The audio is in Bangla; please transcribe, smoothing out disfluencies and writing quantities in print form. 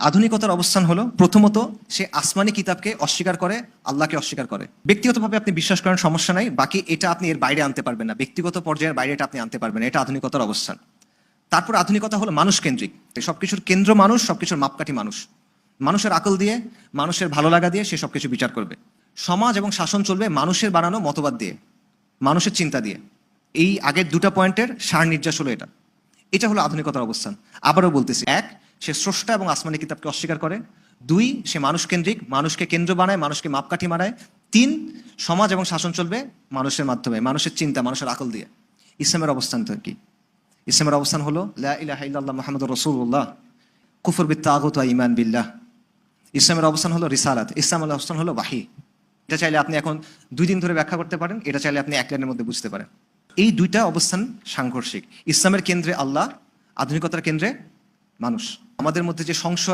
আধুনিকতার অবস্থান হলো প্রথমত সে আসমানি কিতাবকে অস্বীকার করে, আল্লাহকে অস্বীকার করে। ব্যক্তিগতভাবে আপনি বিশ্বাস করেন, সমস্যা নাই, বাকি এটা আপনি এর বাইরে আনতে পারবেন না, ব্যক্তিগত পর্যায়ের বাইরে এটা আপনি আনতে পারবেন না, এটা আধুনিকতার অবস্থান। তারপর আধুনিকতা হলো মানুষ কেন্দ্রিক, সবকিছুর কেন্দ্র মানুষ, সবকিছুর মাপকাঠি মানুষ। মানুষের আকল দিয়ে, মানুষের ভালো লাগা দিয়ে সে সবকিছু বিচার করবে। সমাজ এবং শাসন চলবে মানুষের বানানো মতবাদ দিয়ে, মানুষের চিন্তা দিয়ে। এই আগের দুটা পয়েন্টের সার নির্যাস হলো এটা। এটা হলো আধুনিকতার অবস্থান। আবারও বলতেছি, এক, সে স্রষ্টা এবং আসমানি কিতাবকে অস্বীকার করে। দুই, সে মানুষ কেন্দ্রিক, মানুষকে কেন্দ্র বানায়, মানুষকে মাপকাঠি মানায়। তিন, সমাজ এবং শাসন চলবে মানুষের মাধ্যমে, মানুষের চিন্তা, মানুষের আকল দিয়ে। ইসলামের অবস্থান তো কি? ইসলামের অবস্থান হলো লা ইলাহা ইল্লাল্লাহ মুহাম্মাদুর রাসূলুল্লাহ, কুফর বিত তাগুত ওয়া ঈমান বিল্লাহ। ইসলামের অবস্থান হলো রিসালাত, ইসলামের অবস্থান হলো ওয়াহী। এটা চাইলে আপনি এখন 2 দিন ধরে ব্যাখ্যা করতে পারেন, এটা চাইলে আপনি 1 লাইনের মধ্যে বুঝতে পারেন। এই দুইটা অবস্থান সাংঘর্ষিক। ইসলামের কেন্দ্রে আল্লাহ, আধুনিকতার কেন্দ্রে মানুষ। আমাদের মধ্যে যে সংশয়